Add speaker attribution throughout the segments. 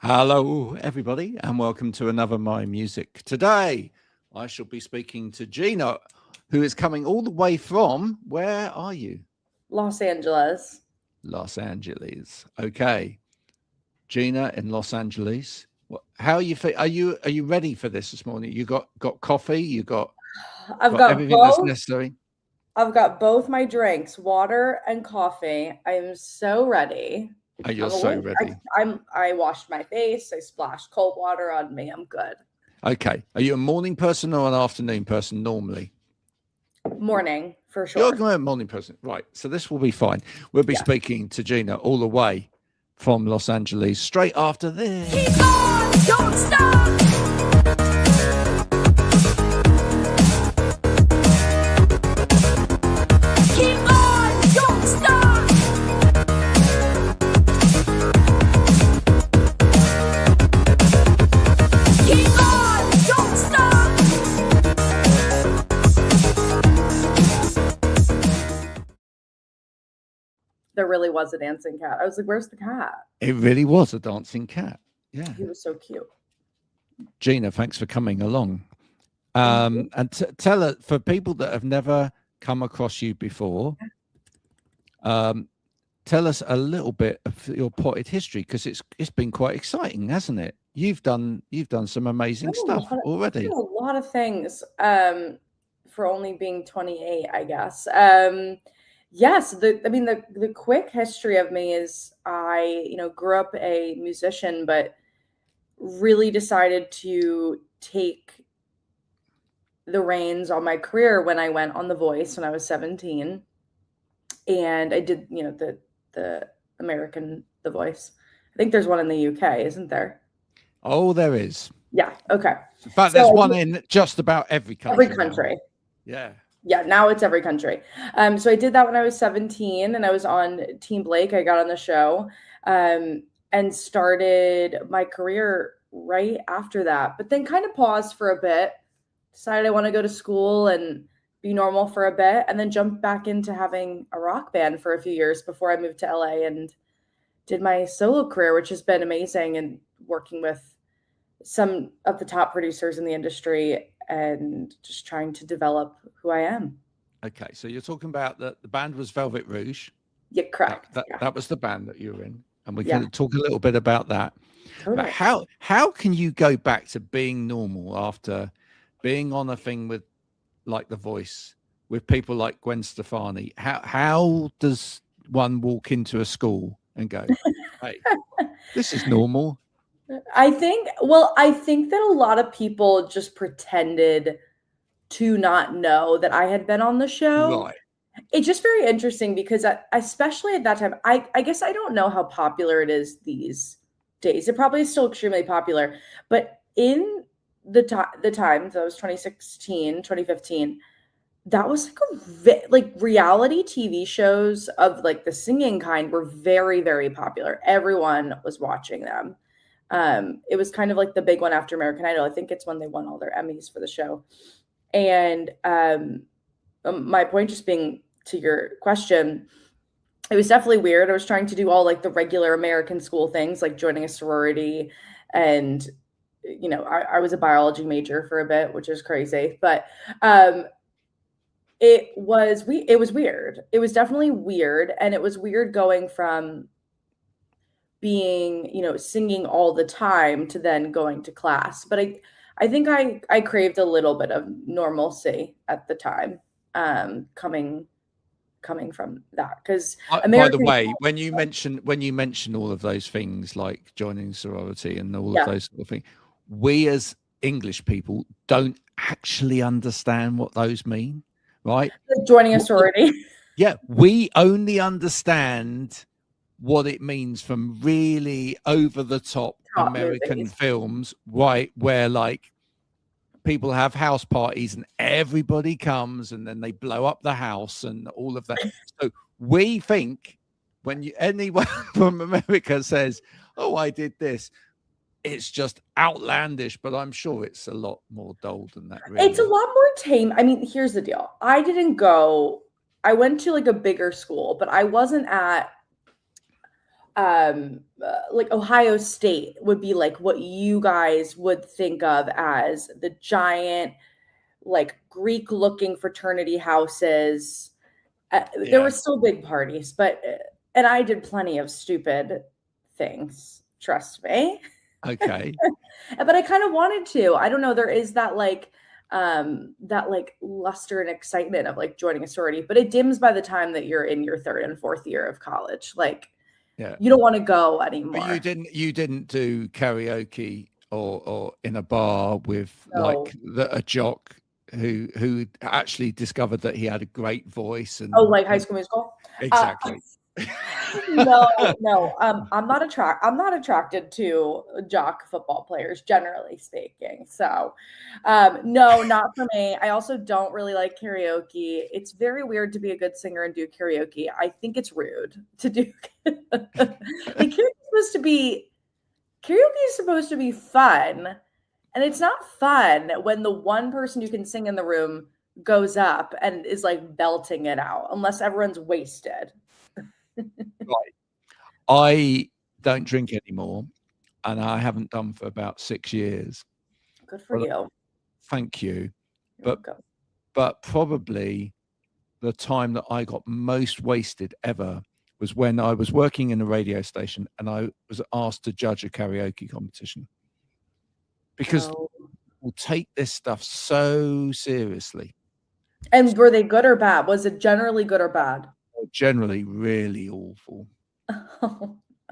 Speaker 1: Hello, everybody, and welcome to another My Music. Today, I shall be speaking to Gina, who is coming all the way from, where are you?
Speaker 2: Los Angeles.
Speaker 1: Los Angeles. Okay, Gina in Los Angeles. How are you? Are you ready for this morning? You got coffee. You got
Speaker 2: I've
Speaker 1: got
Speaker 2: got
Speaker 1: everything that's
Speaker 2: both.
Speaker 1: necessary.
Speaker 2: I've got both my drinks, water and coffee. I am so ready.
Speaker 1: Oh, you're
Speaker 2: I'm
Speaker 1: so
Speaker 2: awake.
Speaker 1: ready.
Speaker 2: I washed my face. I splashed cold water on me. I'm good.
Speaker 1: Okay. Are you a morning person or an afternoon person normally?
Speaker 2: Morning for
Speaker 1: You're
Speaker 2: sure.
Speaker 1: a morning person, right? So this will be fine. We'll be
Speaker 2: Yeah.
Speaker 1: speaking to Gina all the way from Los Angeles straight after this.
Speaker 3: Keep on, don't stop. Keep on, don't stop. Keep on, don't stop.
Speaker 2: There really was a dancing cat. I was like, where's the cat?
Speaker 1: It really was a dancing cat. Yeah.
Speaker 2: He was so cute.
Speaker 1: Gina, thanks for coming along.
Speaker 2: Thank you.
Speaker 1: And tell her, for people that have never come across you before, tell us a little bit of your potted history, because it's been quite exciting, hasn't it? You've done some amazing stuff already.
Speaker 2: A lot of things for only being 28, I guess. Yes, the quick history of me is I, grew up a musician, but really decided to take the reins on my career when I went on The Voice when I was 17. And I did, the American The Voice. I think there's one in the UK, isn't there?
Speaker 1: Oh, there is.
Speaker 2: Yeah. Okay.
Speaker 1: In fact, there's one in just about every country.
Speaker 2: Every country.
Speaker 1: Yeah.
Speaker 2: Yeah, now it's every country. So I did that when I was 17 and I was on Team Blake. I got on the show and started my career right after that, but then kind of paused for a bit, decided I want to go to school and be normal for a bit, and then jumped back into having a rock band for a few years before I moved to LA and did my solo career, which has been amazing, and working with some of the top producers in the industry and just trying to develop who I am.
Speaker 1: Okay, so you're talking about the band was Velvet Rouge.
Speaker 2: Yeah, correct.
Speaker 1: That was the band that you were in, and we
Speaker 2: Yeah.
Speaker 1: can talk a little bit about that.
Speaker 2: Totally.
Speaker 1: But how can you go back to being normal after being on a thing with like The Voice with people like Gwen Stefani? How does one walk into a school and go, "Hey, this is normal"?
Speaker 2: I think that a lot of people just pretended to not know that I had been on the show.
Speaker 1: Right.
Speaker 2: It's just very interesting because especially at that time, I guess I don't know how popular it is these days. It probably is still extremely popular, but in the time, that was 2016, 2015, that was like reality TV shows of like the singing kind were very, very popular. Everyone was watching them. It was kind of like the big one after American Idol. I think it's when they won all their Emmys for the show. And my point just being to your question, it was definitely weird. I was trying to do all like the regular American school things, like joining a sorority, and I was a biology major for a bit, which is crazy, but it was weird. It was definitely weird, and it was weird going from being, singing all the time to then going to class. But I think I craved a little bit of normalcy at the time, coming from that, because
Speaker 1: By the way, when you mention all of those things like joining sorority and all of those sort of things, we as English people don't actually understand what those mean, right?
Speaker 2: Like joining a sorority.
Speaker 1: Yeah, we only understand what it means from really over the top American
Speaker 2: movies.
Speaker 1: films, right? Where like people have house parties and everybody comes and then they blow up the house and all of that. So we think when anyone from America says, "Oh, I did this," it's just outlandish, but I'm sure it's a lot more dull than that. Really.
Speaker 2: It's a lot more tame. I mean, here's the deal. I went to like a bigger school, but I wasn't at like Ohio State would be like what you guys would think of as the giant, like Greek looking fraternity houses. There were still big parties, but and I did plenty of stupid things, trust me.
Speaker 1: Okay.
Speaker 2: But I kind of wanted to. I don't know, there is that like luster and excitement of like joining a sorority, but it dims by the time that you're in your third and fourth year of college. Like you don't want to go anymore.
Speaker 1: But you didn't do karaoke or in a bar with like a jock who actually discovered that he had a great voice and
Speaker 2: like High School Musical.
Speaker 1: Exactly.
Speaker 2: No. I'm not attracted to jock football players, generally speaking. So, no, not for me. I also don't really like karaoke. It's very weird to be a good singer and do karaoke. I think it's rude to do. Like, karaoke is supposed to be fun, and it's not fun when the one person who can sing in the room goes up and is like belting it out, unless everyone's wasted.
Speaker 1: Right. I don't drink anymore, and I haven't done for about 6 years.
Speaker 2: Good for you.
Speaker 1: Thank you.
Speaker 2: You're
Speaker 1: But probably the time that I got most wasted ever was when I was working in a radio station and I was asked to judge a karaoke competition. Because people take this stuff so seriously.
Speaker 2: And were they good or bad? Was it generally good or bad?
Speaker 1: Generally really awful.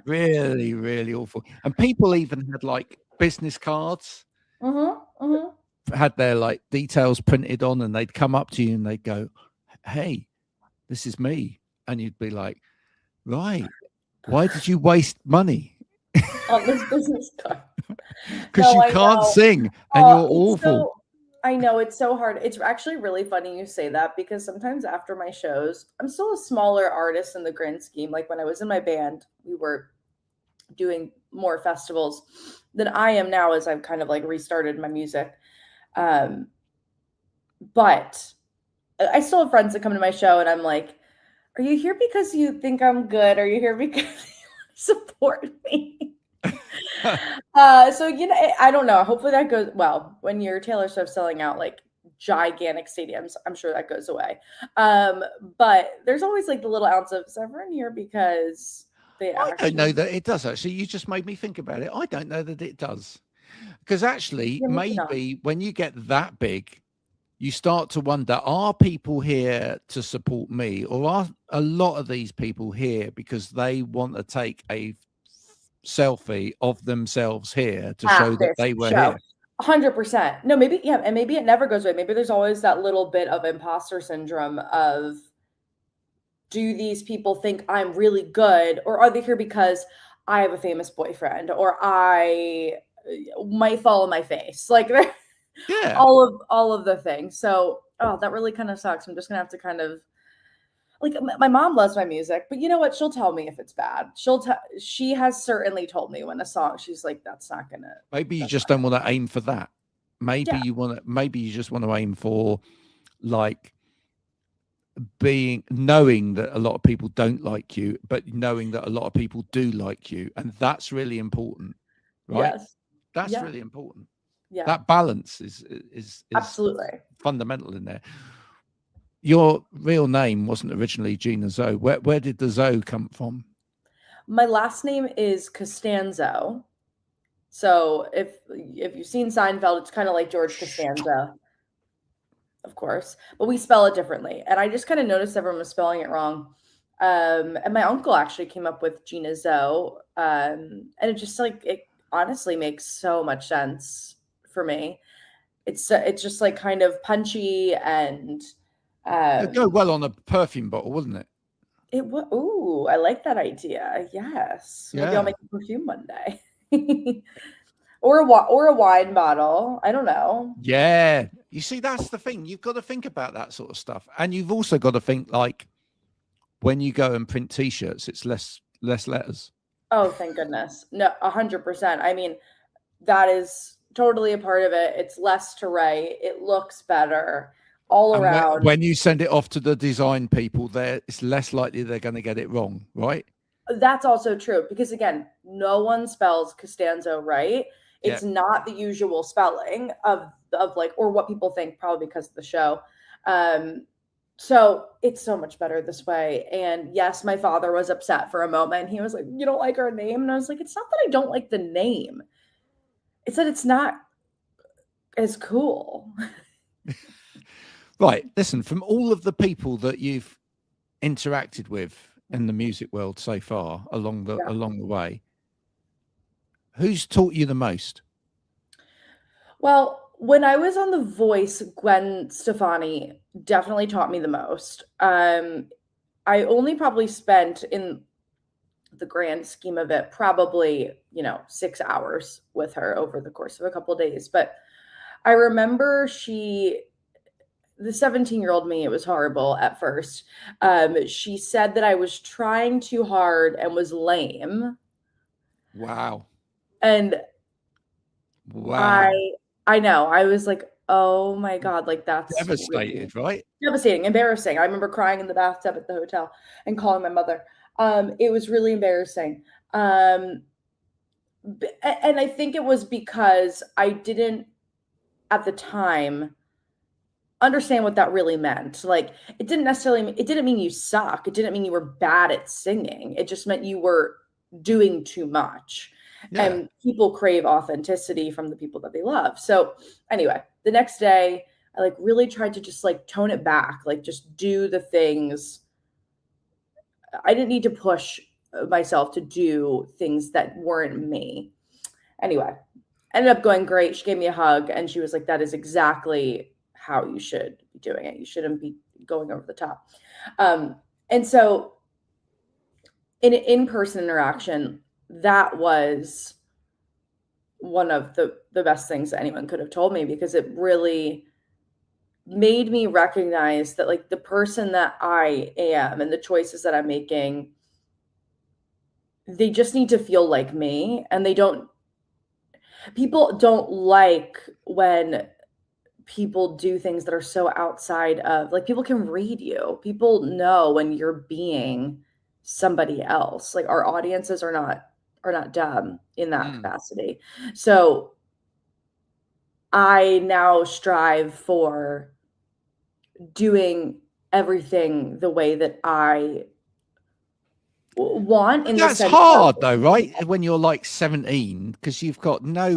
Speaker 1: Really, really awful. And people even had like business cards, had their like details printed on, and they'd come up to you and they'd go, "Hey, this is me," and you'd be like, "Right, why did you waste money
Speaker 2: on this business card?"
Speaker 1: Because you can't sing and you're awful.
Speaker 2: I know, it's so hard. It's actually really funny you say that, because sometimes after my shows, I'm still a smaller artist in the grand scheme. Like when I was in my band, we were doing more festivals than I am now as I've kind of like restarted my music. But I still have friends that come to my show and I'm like, are you here because you think I'm good? Are you here because you want to support me? So, you know, I don't know. Hopefully that goes well. When your Taylor Swift selling out like gigantic stadiums, I'm sure that goes away. But there's always like the little ounce of, is everyone here because they
Speaker 1: I don't know that it does, actually. You just made me think about it. I don't know that it does. Because actually, maybe when you get that big, you start to wonder, are people here to support me? Or are a lot of these people here because they want to take a selfie of themselves here to show that they were here?
Speaker 2: 100%. No, maybe, yeah, and maybe it never goes away. Maybe there's always that little bit of imposter syndrome of, do these people think I'm really good, or are they here because I have a famous boyfriend, or I might fall on my face? Like, yeah, all of the things. So, that really kind of sucks. I'm just gonna have to kind of, like, my mom loves my music, but you know what? She'll tell me if it's bad. She has certainly told me when a song, she's like, that's not gonna.
Speaker 1: Maybe you just don't want to aim for that. Maybe maybe you just want to aim for like knowing that a lot of people don't like you, but knowing that a lot of people do like you. And that's really important, right?
Speaker 2: Yes.
Speaker 1: That's really important.
Speaker 2: Yeah.
Speaker 1: That balance is
Speaker 2: absolutely
Speaker 1: fundamental in there. Your real name wasn't originally Gina Zo. Where did the Zo come from?
Speaker 2: My last name is Costanzo. So if you've seen Seinfeld, it's kind of like George Costanza, of course, but we spell it differently. And I just kind of noticed everyone was spelling it wrong. And my uncle actually came up with Gina Zo. And it just like, it honestly makes so much sense for me. It's just like kind of punchy and
Speaker 1: it'd go well on a perfume bottle, wouldn't it?
Speaker 2: It would. Ooh, I like that idea. Yes. Maybe I'll make a perfume one day. Or a wine bottle. I don't know.
Speaker 1: Yeah. You see, that's the thing. You've got to think about that sort of stuff. And you've also got to think, like, when you go and print T-shirts, it's less letters.
Speaker 2: Oh, thank goodness. No, 100%. I mean, that is totally a part of it. It's less to write. It looks better all around.
Speaker 1: When you send it off to the design people, it's less likely they're going to get it wrong, right?
Speaker 2: That's also true because again, no one spells Costanzo right. It's not the usual spelling of like, or what people think, probably because of the show. So it's so much better this way. And yes, my father was upset for a moment. He was like, "You don't like our name?" And I was like, "It's not that I don't like the name. It's that it's not as cool."
Speaker 1: Right. Listen, from all of the people that you've interacted with in the music world so far along the way, who's taught you the most?
Speaker 2: Well, when I was on The Voice, Gwen Stefani definitely taught me the most. I only probably spent, in the grand scheme of it, probably 6 hours with her over the course of a couple of days. But I remember the 17-year-old me, it was horrible at first. She said that I was trying too hard and was lame.
Speaker 1: Wow.
Speaker 2: And
Speaker 1: wow.
Speaker 2: I know. I was like, oh my God, like that's
Speaker 1: devastated,
Speaker 2: really
Speaker 1: right?
Speaker 2: devastating, embarrassing. I remember crying in the bathtub at the hotel and calling my mother. It was really embarrassing. And I think it was because I didn't at the time understand what that really meant. Like it didn't mean you suck. It didn't mean you were bad at singing. It just meant you were doing too much.
Speaker 1: Yeah.
Speaker 2: And people crave authenticity from the people that they love. So anyway, the next day I like really tried to just like tone it back, like just do the things. I didn't need to push myself to do things that weren't me. Anyway, ended up going great. She gave me a hug and she was like, "That is exactly how you should be doing it. You shouldn't be going over the top." And so in an in-person interaction, that was one of the best things that anyone could have told me, because it really made me recognize that like the person that I am and the choices that I'm making, they just need to feel like me. And people don't like when people do things that are so outside of, like, people can read you. People know when you're being somebody else. Like our audiences are not dumb in that capacity. So I now strive for doing everything the way that I want.
Speaker 1: That's hard though, right? When you're like 17, because you've got no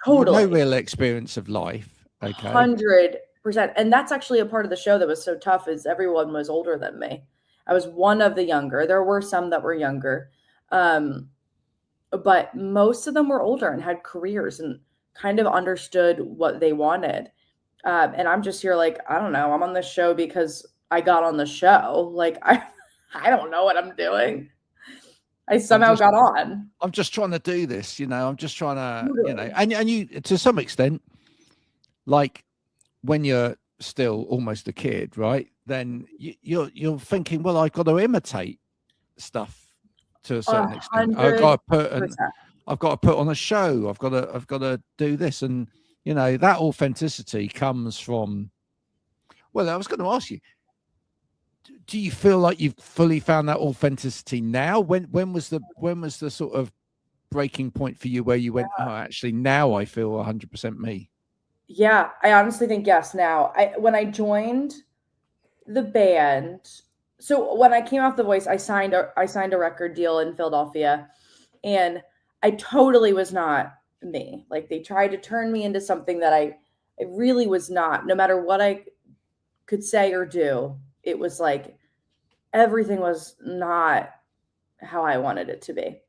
Speaker 1: real experience of life. Okay.
Speaker 2: 100%. And that's actually a part of the show that was so tough, is everyone was older than me. I was one of the younger. There were some that were younger. But most of them were older and had careers and kind of understood what they wanted. And I'm just here like, I don't know. I'm on this show because I got on the show. Like, I don't know what I'm doing. I somehow got on.
Speaker 1: I'm just trying to do this, I'm just trying to, and you, to some extent, like when you're still almost a kid, right? Then you're thinking, well, I've got to imitate stuff to a certain extent. I've got to put on a show. I've got to do this, and that authenticity comes from. Well, I was going to ask you, do you feel like you've fully found that authenticity now? When was the sort of breaking point for you where you went, oh, actually now I feel 100% me?
Speaker 2: Yeah, I honestly think yes. Now, when I joined the band, so when I came off The Voice, I signed a record deal in Philadelphia, and I totally was not me. Like they tried to turn me into something that I really was not. No matter what I could say or do, it was like everything was not how I wanted it to be.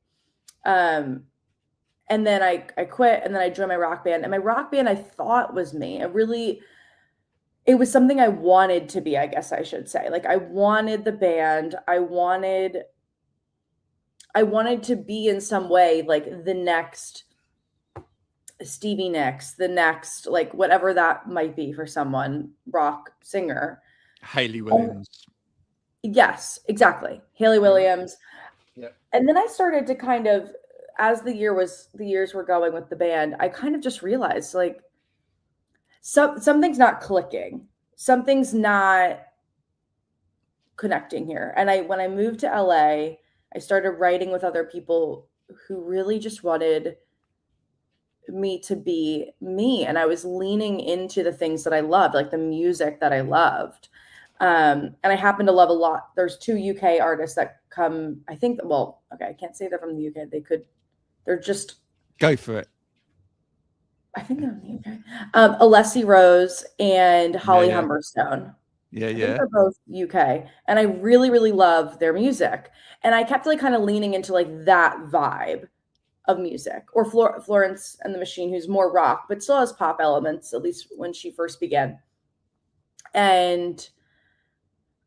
Speaker 2: And then I quit, and then I joined my rock band. And my rock band I thought was me. It was something I wanted to be, I guess I should say. Like I wanted the band. I wanted to be in some way like the next Stevie Nicks, the next, like whatever that might be for someone, rock singer.
Speaker 1: Hayley Williams.
Speaker 2: Yes, exactly. Hayley Williams.
Speaker 1: Yeah.
Speaker 2: And then I started to kind of, as the years were going with the band, I kind of just realized like something's not clicking. Something's not connecting here. And when I moved to LA, I started writing with other people who really just wanted me to be me. And I was leaning into the things that I loved, like the music that I loved. And I happen to love a lot. There's 2 UK artists that come, I think, well, okay, I can't say they're from the UK. They're just.
Speaker 1: Go for it.
Speaker 2: I think they're in the UK. Alessi Rose and Holly
Speaker 1: yeah.
Speaker 2: Humberstone.
Speaker 1: Yeah,
Speaker 2: I think they're both UK. And I really, really love their music. And I kept like kind of leaning into like that vibe of music. Or Florence and the Machine, who's more rock, but still has pop elements, at least when she first began. And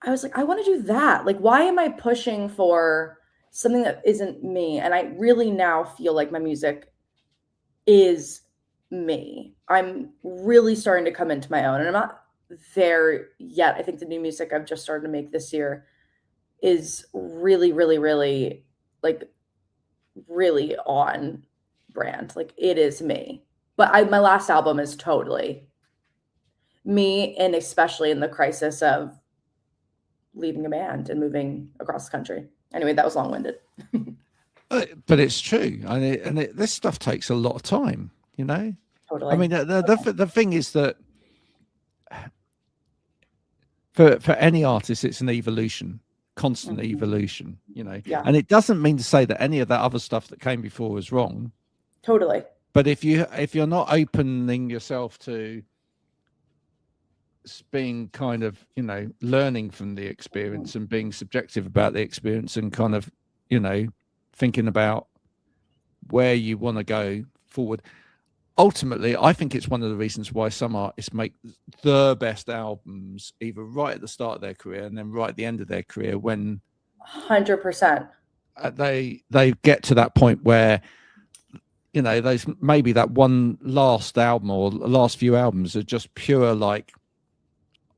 Speaker 2: I was like, I want to do that. Like, why am I pushing for something that isn't me? And I really now feel like my music is me. I'm really starting to come into my own, and I'm not there yet. I think the new music I've just started to make this year is really, really, really like really on brand. Like it is me. But my last album is totally me, and especially in the crisis of leaving a band and moving across the country. Anyway, that was long-winded.
Speaker 1: But it's true, and this stuff takes a lot of time, you know.
Speaker 2: Totally.
Speaker 1: I mean, the thing is that for any artist, it's an evolution, constant evolution, you know.
Speaker 2: Yeah.
Speaker 1: And it doesn't mean to say that any of that other stuff that came before was wrong.
Speaker 2: Totally.
Speaker 1: But if you're not opening yourself to being kind of, you know, learning from the experience and being subjective about the experience and kind of, you know, thinking about where you want to go forward. Ultimately, I think it's one of the reasons why some artists make the best albums either right at the start of their career and then right at the end of their career, when
Speaker 2: 100%.
Speaker 1: They get to that point where, you know, those maybe that one last album or last few albums are just pure, like,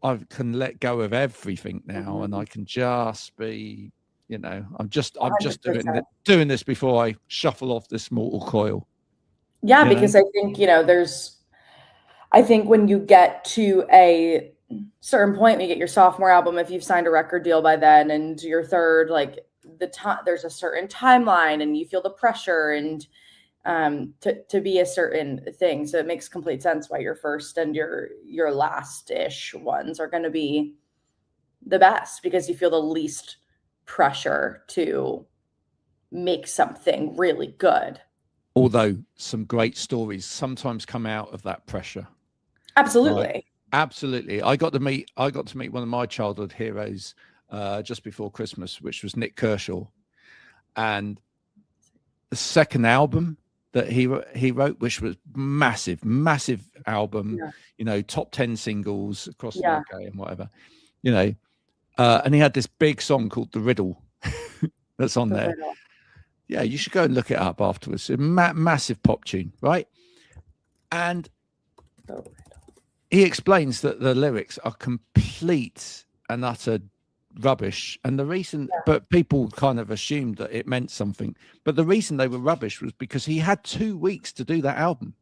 Speaker 1: I can let go of everything now and I can just be, you know, I'm just
Speaker 2: 100%.
Speaker 1: doing this before I shuffle off this mortal coil.
Speaker 2: Yeah,
Speaker 1: You know?
Speaker 2: because I think, you know, I think when you get to a certain point, when you get your sophomore album, if you've signed a record deal by then, and your third, like there's a certain timeline and you feel the pressure and to be a certain thing. So it makes complete sense why your first and your last-ish ones are going to be the best, because you feel the least pressure to make something really good.
Speaker 1: Although some great stories sometimes come out of that pressure.
Speaker 2: Absolutely.
Speaker 1: Right? Absolutely. I got to meet one of my childhood heroes just before Christmas, which was Nick Kershaw. And the second album that he wrote, which was massive album, you know, top 10 singles across the UK and whatever, you know, and he had this big song called The Riddle that's on there. Yeah, you should go and look it up afterwards. A massive pop tune, right? And he explains that the lyrics are complete and utter rubbish, and the reason, but people kind of assumed that it meant something, but the reason they were rubbish was because he had 2 weeks to do that album.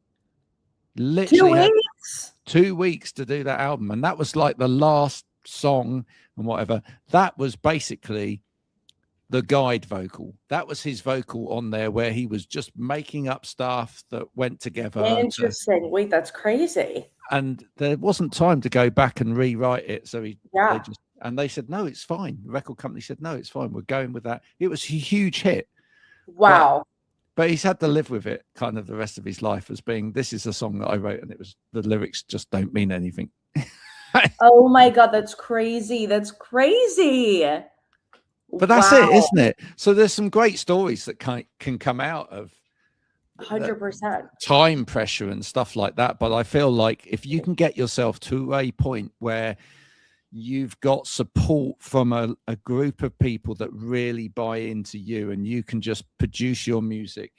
Speaker 1: Literally
Speaker 2: 2 weeks?
Speaker 1: 2 weeks to do that album, and that was like the last song and whatever. That was basically the guide vocal. That was his vocal on there, where he was just making up stuff that went together.
Speaker 2: Interesting. Wait, that's crazy.
Speaker 1: And there wasn't time to go back and rewrite it, so they said, no, it's fine. The record company said, no, it's fine. We're going with that. It was a huge hit.
Speaker 2: Wow.
Speaker 1: But he's had to live with it kind of the rest of his life as being, this is a song that I wrote and it was, the lyrics just don't mean anything.
Speaker 2: Oh my God, that's crazy. That's crazy.
Speaker 1: But that's it, isn't it? So there's some great stories that can come out of
Speaker 2: 100%
Speaker 1: time pressure and stuff like that. But I feel like if you can get yourself to a point where you've got support from a group of people that really buy into you, and you can just produce your music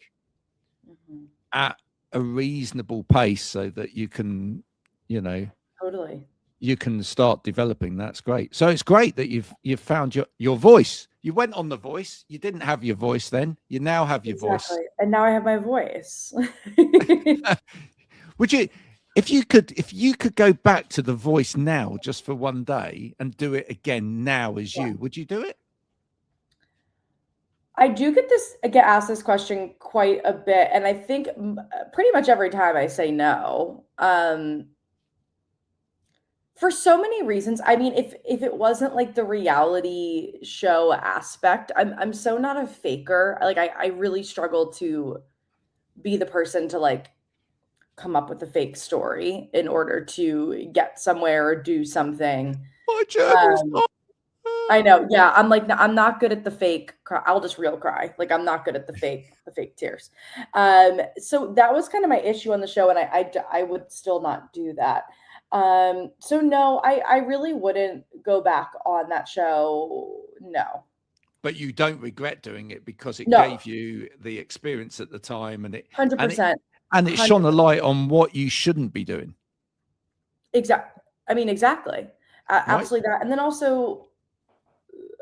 Speaker 1: at a reasonable pace so that you can, you know, you can start developing. That's great. So it's great that you've found your voice. You went on The Voice. You didn't have your voice then. You now have your voice.
Speaker 2: And now I have my voice.
Speaker 1: Would you, if you could go back to The Voice now just for one day and do it again now as you, would you do it?
Speaker 2: I do get asked this question quite a bit, and I think pretty much every time I say no. For so many reasons. I mean, if it wasn't like the reality show aspect, I'm so not a faker. Like I really struggle to be the person to like come up with a fake story in order to get somewhere or do something.
Speaker 1: My journal's
Speaker 2: Um,
Speaker 1: not.
Speaker 2: I know. Yeah, I'm like I'm not good at the fake cry. I'll just real cry. Like I'm not good at the fake tears. So that was kind of my issue on the show, and I would still not do that. So no, I really wouldn't go back on that show. No.
Speaker 1: But you don't regret doing it because it
Speaker 2: No.
Speaker 1: gave you the experience at the time, and it
Speaker 2: 100%.
Speaker 1: and it shone a light on what you shouldn't be doing.
Speaker 2: Exactly. I mean, exactly. Absolutely that. And then also,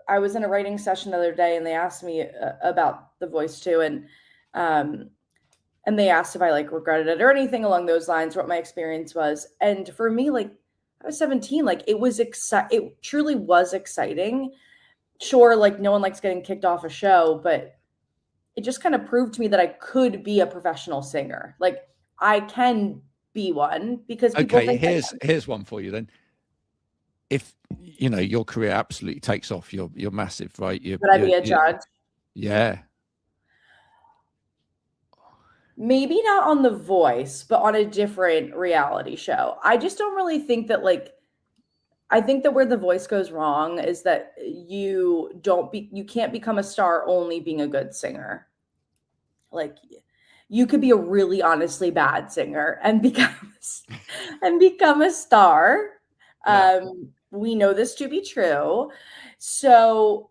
Speaker 2: I was in a writing session the other day, and they asked me about The Voice too, and they asked if I like regretted it or anything along those lines, what my experience was. And for me, like I was 17, like it truly was exciting. Sure, like no one likes getting kicked off a show, but it just kind of proved to me that I could be a professional singer. Like I can be one because people
Speaker 1: Okay,
Speaker 2: think
Speaker 1: here's one for you then. If you know your career absolutely takes off, you're massive, right?
Speaker 2: would I be a judge?
Speaker 1: Yeah.
Speaker 2: Maybe not on The Voice, but on a different reality show. I just don't really think that I think that where The Voice goes wrong is that you can't become a star only being a good singer. Like you could be a really honestly bad singer and become a star.
Speaker 1: Yeah.
Speaker 2: We know this to be true. So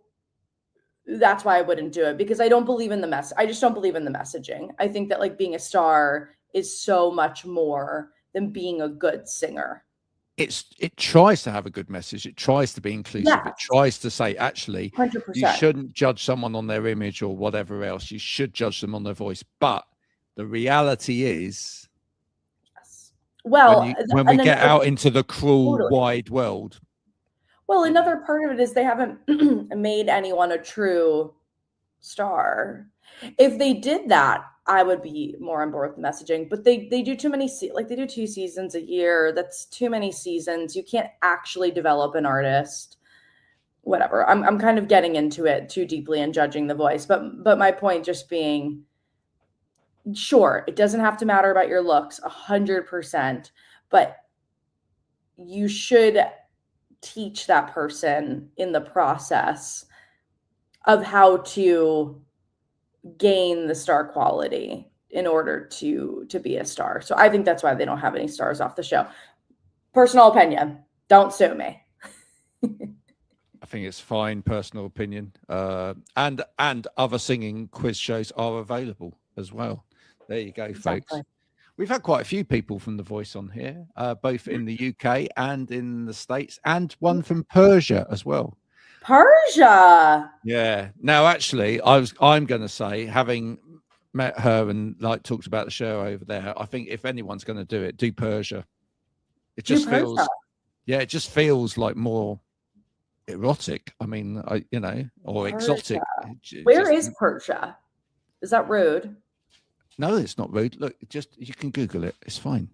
Speaker 2: that's why I wouldn't do it, because I don't believe in I just don't believe in the messaging. I think that like being a star is so much more than being a good singer.
Speaker 1: It tries to have a good message. It tries to be inclusive.
Speaker 2: Yes.
Speaker 1: It tries to say, actually,
Speaker 2: 100%.
Speaker 1: you shouldn't judge someone on their image or whatever else. You should judge them on their voice. But the reality is,
Speaker 2: Yes. Well,
Speaker 1: when we get out into the cruel, wide world.
Speaker 2: Well, another part of it is they haven't made anyone a true star. If they did that, I would be more on board with the messaging. But they do too many they do 2 seasons a year. That's too many seasons. You can't actually develop an artist. Whatever. I'm kind of getting into it too deeply and judging The Voice. But my point just being, sure, it doesn't have to matter about your looks 100%, but you should teach that person in the process of how to gain the star quality in order to be a star. So I think that's why they don't have any stars off the show. Personal opinion. Don't sue me.
Speaker 1: I think it's fine, personal opinion. And other singing quiz shows are available as well. There you go,
Speaker 2: Exactly.
Speaker 1: folks. We've had quite a few people from The Voice on here, both in the UK and in the States, and one from Persia as well.
Speaker 2: Persia.
Speaker 1: Yeah. Now, actually, I'm going to say, having met her and like talked about the show over there, I think if anyone's going to do it, do Persia. It just feels, it just feels like more erotic. I mean, or
Speaker 2: Persia.
Speaker 1: exotic.
Speaker 2: Where is Persia? Is that rude?
Speaker 1: No, it's not rude. Look, you can Google it. It's fine.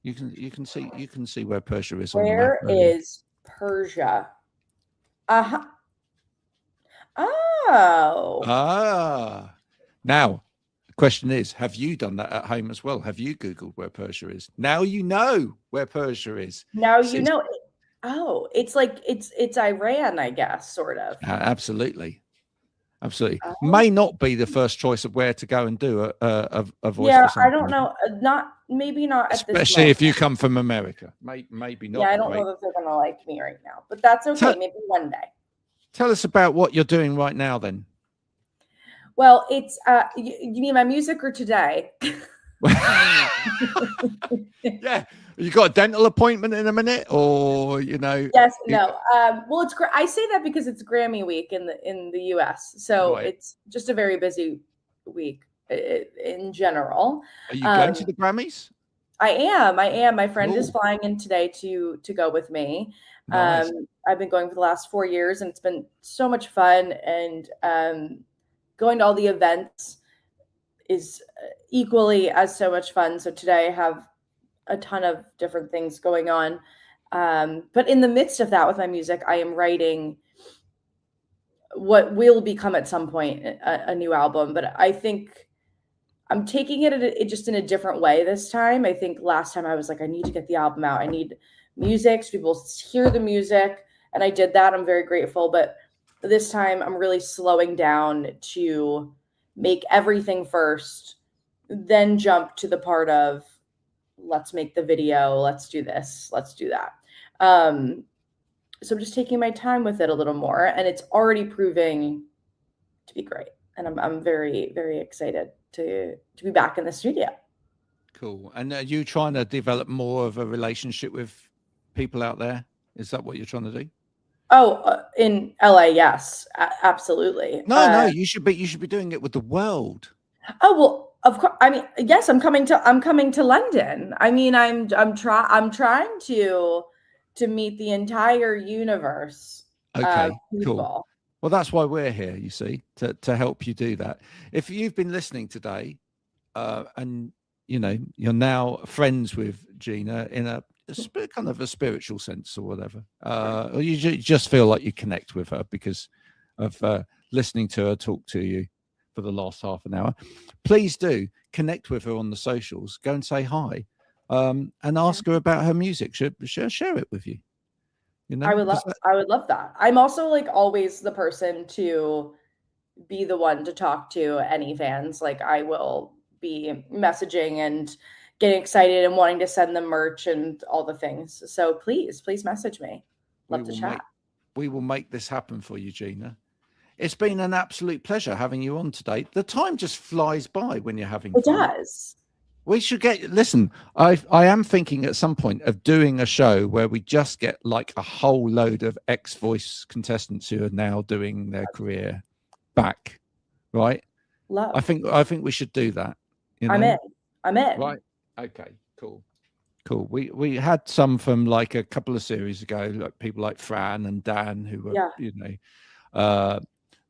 Speaker 1: You can see where Persia is.
Speaker 2: Where is Persia? Uh-huh. Oh.
Speaker 1: Ah. Now, the question is, have you done that at home as well? Have you Googled where Persia is? Now you know where Persia is.
Speaker 2: Now you know. Oh, it's like it's Iran, I guess, sort of.
Speaker 1: Absolutely. Absolutely. May not be the first choice of where to go and do a voice.
Speaker 2: Yeah, I don't know. Maybe not at this moment.
Speaker 1: Especially if you come from America. Maybe not.
Speaker 2: Yeah, I don't know that they're gonna like me right now, but that's okay. Maybe one day.
Speaker 1: Tell us about what you're doing right now, then.
Speaker 2: Well, it's you mean my music or today?
Speaker 1: Yeah, you got a dental appointment in a minute, or
Speaker 2: Yes, no. Well, I say that because it's Grammy week in the US, so it's just a very busy week in general.
Speaker 1: Are you going to the Grammys?
Speaker 2: I am. My friend is flying in today to go with me.
Speaker 1: Nice.
Speaker 2: I've been going for the last 4 years, and it's been so much fun. And going to all the events is equally as so much fun. So today I have a ton of different things going on. But in the midst of that, with my music, I am writing what will become at some point a new album. But I think I'm taking it just in a different way this time. I think last time I was like, I need to get the album out. I need music so people hear the music. And I did that. I'm very grateful. But this time I'm really slowing down to make everything first, then jump to the part of let's make the video, let's do this, let's do that. So I'm just taking my time with it a little more, and it's already proving to be great. And I'm very, very excited to be back in the studio.
Speaker 1: Cool. And are you trying to develop more of a relationship with people out there? Is that what you're trying to do?
Speaker 2: Oh, in LA, yes, absolutely.
Speaker 1: No, you should be doing it with the world.
Speaker 2: Oh well, of course. I mean, yes, I'm coming to London. I mean, I'm trying to meet the entire universe.
Speaker 1: Okay,
Speaker 2: people.
Speaker 1: cool. Well, that's why we're here, you see, to help you do that. If you've been listening today, and you're now friends with Gina in a kind of a spiritual sense or whatever, or you just feel like you connect with her because of listening to her talk to you for the last half an hour, please do connect with her on the socials. Go and say hi, and ask her about her music. She'll share it with you.
Speaker 2: I would love that. I'm also like always the person to be the one to talk to any fans. Like I will be messaging and getting excited and wanting to send them merch and all the things. So please message me. Love to chat.
Speaker 1: We will make this happen for you, Gina. It's been an absolute pleasure having you on today. The time just flies by when you're having fun. It
Speaker 2: does.
Speaker 1: We should listen, I am thinking at some point of doing a show where we just get like a whole load of ex-Voice contestants who are now doing their career back, right?
Speaker 2: Love.
Speaker 1: I think we should do that.
Speaker 2: I'm in.
Speaker 1: Right. Okay, cool. We had some from like a couple of series ago, like people like Fran and Dan who were,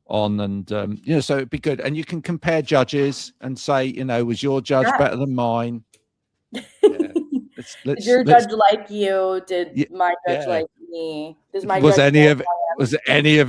Speaker 1: on, and so it'd be good, and you can compare judges and say, was your judge better than mine?
Speaker 2: Did your judge like you? Did my judge like me? Was any of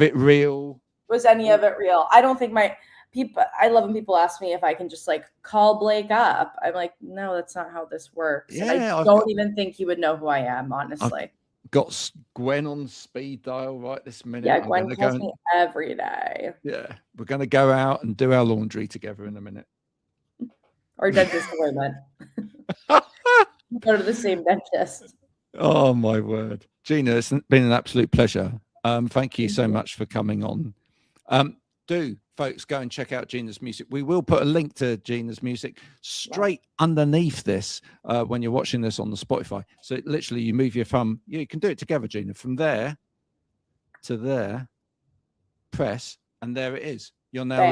Speaker 1: it real?
Speaker 2: Was any of it real? I don't think I love when people ask me if I can just like call Blake up. I'm like, no, that's not how this works. Yeah, I don't even think he would know who I am, honestly.
Speaker 1: Got Gwen on speed dial right this minute.
Speaker 2: Yeah, Gwen calls me every day.
Speaker 1: Yeah, we're going to go out and do our laundry together in a minute.
Speaker 2: Or dentist appointment. Go to the same dentist.
Speaker 1: Oh my word, Gina, it's been an absolute pleasure. Thank you so much for coming on. Do folks go and check out Gina's music. We will put a link to Gina's music straight underneath this when you're watching this on the Spotify. So literally you move your thumb. You can do it together, Gina, from there to there, press, and there it is. You're now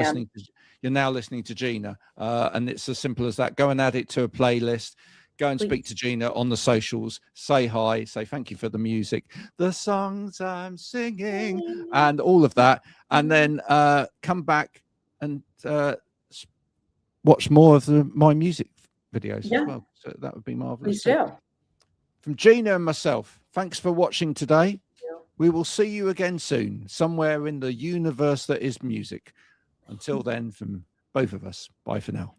Speaker 1: listening to Gina, and it's as simple as that. Go and add it to a playlist. Go and speak to Gina on the socials. Say hi. Say thank you for the music, the songs I'm singing, and all of that. And then come back and watch more of my music videos as well. So that would be marvelous.
Speaker 2: Please do.
Speaker 1: From Gina and myself, thanks for watching today. We will see you again soon, somewhere in the universe that is music. Until then, from both of us, bye for now.